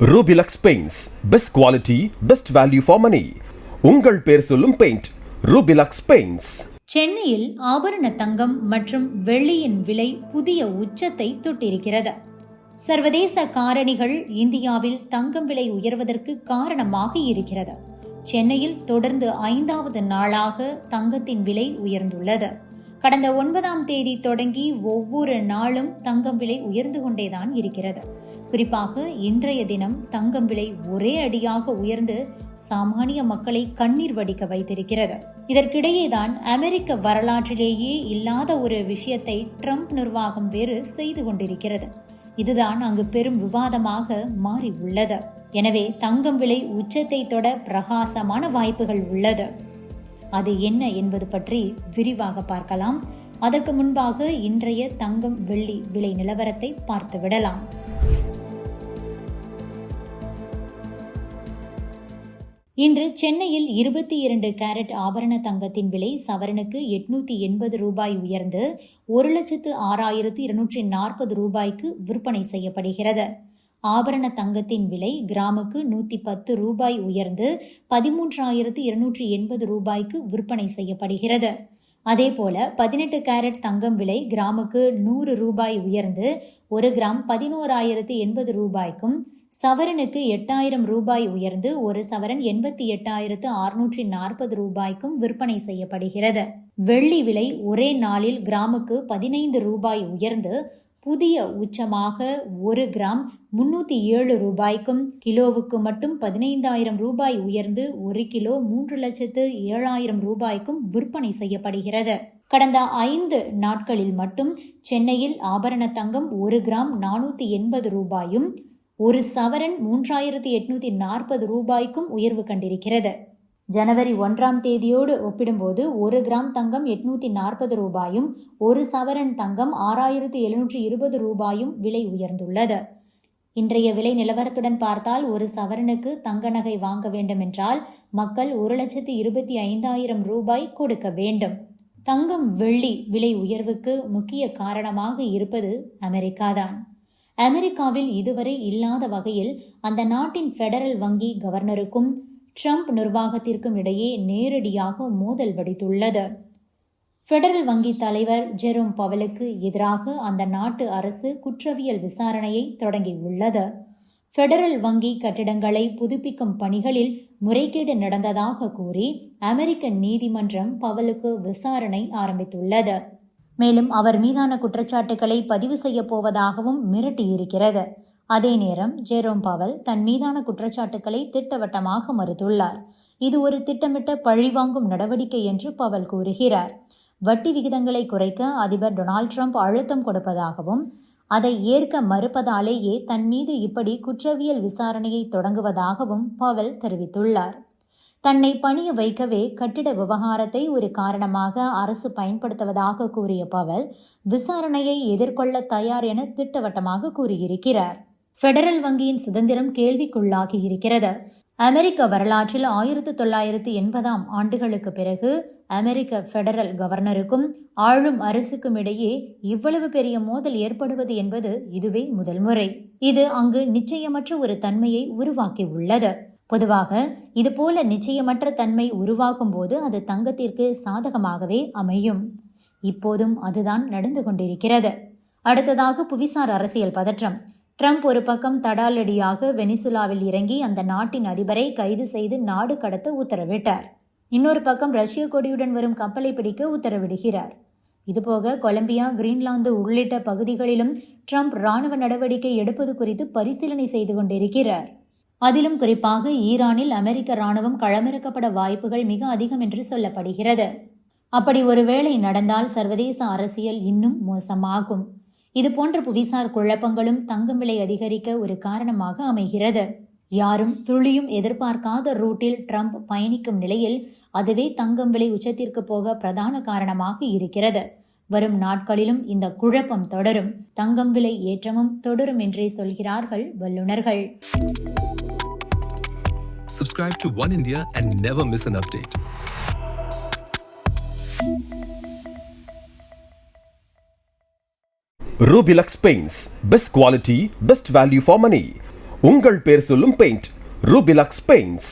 Rubilux Paints, best quality, best value for money. உங்கள் பேர் சொல்லும் பெயிண்ட் Rubilux Paints. சென்னையில் ஆபரண தங்கம் மற்றும் வெள்ளியின் விலை புதிய உச்சத்தை தொட்டிருக்கிறது. சர்வதேச காரணிகள் இந்தியாவில் தங்கம் விலை உயர்வதற்கு காரணமாக இருக்கிறது. சென்னையில் தொடர்ந்து 5வது நாளாக தங்கத்தின் விலை உயர்ந்துள்ளது. கடந்த 9ஆம் தேதி தொடங்கி ஒவ்வொரு நாளும் தங்கம் விலை உயர்ந்து கொண்டேதான் இருக்கிறது. குறிப்பாக இன்றைய தினம் தங்கம் விலை ஒரே அடியாக உயர்ந்து சாமானிய மக்களை கண்ணீர் வடிக்க வைத்திருக்கிறது. இதற்கிடையேதான் அமெரிக்க வரலாற்றிலேயே இல்லாத ஒரு விஷயத்தை ட்ரம்ப் நிர்வாகம் வேறு செய்து கொண்டிருக்கிறது. இதுதான் அங்கு பெரும் விவாதமாக மாறி உள்ளது. எனவே தங்கம் விலை உச்சத்தை தொட பிரகாசமான வாய்ப்புகள் உள்ளது. அது என்ன என்பது பற்றி விரிவாக பார்க்கலாம். அதற்கு முன்பாக இன்றைய தங்கம் வெள்ளி விலை நிலவரத்தை பார்த்து விடலாம். இன்று சென்னையில் 22 கேரட் ஆபரண தங்கத்தின் விலை சவரனுக்கு 880 ரூபாய் உயர்ந்து 1,06,240 ரூபாய்க்கு விற்பனை செய்யப்படுகிறது. ஆபரண தங்கத்தின் விலை கிராமுக்கு 110 ரூபாய் உயர்ந்து 13,280 ரூபாய்க்கு விற்பனை செய்யப்படுகிறது. அதேபோல 18 கேரட் தங்கம் விலை கிராமுக்கு 100 ரூபாய் உயர்ந்து 1 கிராம் 11,080 ரூபாய்க்கும், சவரனுக்கு 8,000 ரூபாய் உயர்ந்து 1 சவரன் 88,640 ரூபாய்க்கும் விற்பனை செய்யப்படுகிறது. வெள்ளி விலை ஒரே நாளில் கிராமுக்கு 15 ரூபாய் உயர்ந்து புதிய உச்சமாக 1 கிராம் 307 ரூபாய்க்கும், கிலோவுக்கு மட்டும் 15,000 ரூபாய் உயர்ந்து 1 கிலோ 3,07,000 ரூபாய்க்கும் விற்பனை செய்யப்படுகிறது. கடந்த 5 நாட்களில் மட்டும் சென்னையில் ஆபரண தங்கம் 1 கிராம் 480 ரூபாயும், 1 சவரன் 3,840 ரூபாய்க்கும் உயர்வு கண்டிருக்கிறது. ஜனவரி 1ஆம் தேதியோடு ஒப்பிடும்போது 1 கிராம் தங்கம் 840 ரூபாயும், 1 சவரன் தங்கம் 6,720 ரூபாயும் விலை உயர்ந்துள்ளது. இன்றைய விலை நிலவரத்துடன் பார்த்தால் ஒரு சவரனுக்கு தங்க நகை வாங்க வேண்டும் என்றால் மக்கள் 1,25,000 ரூபாய் கொடுக்க வேண்டும். தங்கம் வெள்ளி விலை உயர்வுக்கு முக்கிய காரணமாக இருப்பது அமெரிக்காதான். அமெரிக்காவில் இதுவரை இல்லாத வகையில் அந்த நாட்டின் ஃபெடரல் வங்கி கவர்னருக்கும் ட்ரம்ப் நிர்வாகத்திற்கும் இடையே நேரடியாக மோதல் வெடித்துள்ளது. ஃபெடரல் வங்கி தலைவர் ஜெரோம் பவலுக்கு எதிராக அந்த நாட்டு அரசு குற்றவியல் விசாரணையை தொடங்கியுள்ளது. ஃபெடரல் வங்கி கட்டிடங்களை புதுப்பிக்கும் பணிகளில் முறைகேடு நடந்ததாக கூறி அமெரிக்க நீதிமன்றம் பவலுக்கு விசாரணை ஆரம்பித்துள்ளது. மேலும் அவர் மீதான குற்றச்சாட்டுகளை பதிவு செய்ய போவதாகவும் மிரட்டியிருக்கிறது. அதே நேரம் ஜெரோம் பவல் தன் மீதான குற்றச்சாட்டுக்களை திட்டவட்டமாக மறுத்துள்ளார். இது ஒரு திட்டமிட்ட பழிவாங்கும் நடவடிக்கை என்று பவல் கூறுகிறார். வட்டி விகிதங்களை குறைக்க அதிபர் டொனால்ட் ட்ரம்ப் அழுத்தம் கொடுப்பதாகவும், அதை ஏற்க மறுப்பதாலேயே தன் மீது இப்படி குற்றவியல் விசாரணையை தொடங்குவதாகவும் பவல் தெரிவித்துள்ளார். தன்னை பணிய வைக்கவே கட்டிட விவகாரத்தை ஒரு காரணமாக அரசு பயன்படுத்துவதாக கூறிய பவல் விசாரணையை எதிர்கொள்ள தயார் என திட்டவட்டமாக கூறியிருக்கிறார். ஃபெடரல் வங்கியின் சுதந்திரம் கேள்விக்குள்ளாகி இருக்கிறது. அமெரிக்க வரலாற்றில் 1980ஆம் ஆண்டுகளுக்கு பிறகு அமெரிக்க ஃபெடரல் கவர்னருக்கும் ஆளும் அரசுக்கும் இடையே இவ்வளவு பெரிய மோதல் ஏற்படுவது என்பது இதுவே முதல் முறை. இது அங்கு நிச்சயமற்ற ஒரு தன்மையை உருவாக்கி உள்ளது. பொதுவாக இதுபோல நிச்சயமற்ற தன்மை உருவாகும் போது அது தங்கத்திற்கு சாதகமாகவே அமையும். இப்போதும் அதுதான் நடந்து கொண்டிருக்கிறது. அடுத்ததாக புவிசார் அரசியல் பதற்றம். ட்ரம்ப் ஒரு பக்கம் தடாலடியாக வெனிசுலாவில் இறங்கி அந்த நாட்டின் அதிபரை கைது செய்து நாடு கடத்த உத்தரவிட்டார். இன்னொரு பக்கம் ரஷ்ய கொடியுடன் வரும் கப்பலை பிடிக்க உத்தரவிடுகிறார். இதுபோக கொலம்பியா, கிரீன்லாந்து உள்ளிட்ட பகுதிகளிலும் ட்ரம்ப் இராணுவ நடவடிக்கை எடுப்பது குறித்து பரிசீலனை செய்து கொண்டிருக்கிறார். அதிலும் குறிப்பாக ஈரானில் அமெரிக்க இராணுவம் களமிறக்கப்பட வாய்ப்புகள் மிக அதிகம் என்று சொல்லப்படுகிறது. அப்படி ஒருவேளை நடந்தால் சர்வதேச அரசியல் இன்னும் மோசமாகும். இதுபோன்ற புவிசார் குழப்பங்களும் தங்கம் விலை அதிகரிக்க ஒரு காரணமாக அமைகிறது. யாரும் துளியும் எதிர்பார்க்காத ரூட்டில் ட்ரம்ப் பயணிக்கும் நிலையில் அதுவே தங்கம் விலை உச்சத்திற்கு போக பிரதான காரணமாக இருக்கிறது. வரும் நாட்களிலும் இந்த குழப்பம் தொடரும். தங்கம் விலை ஏற்றமும் தொடரும் என்றே சொல்கிறார்கள் வல்லுநர்கள். Subscribe to One India and never miss an update. Rubilux Paints, best quality, best value for money. உங்கள் பேர் சொல்லும் பெயிண்ட் ரூபிலக்ஸ் பெயிண்ட்ஸ்.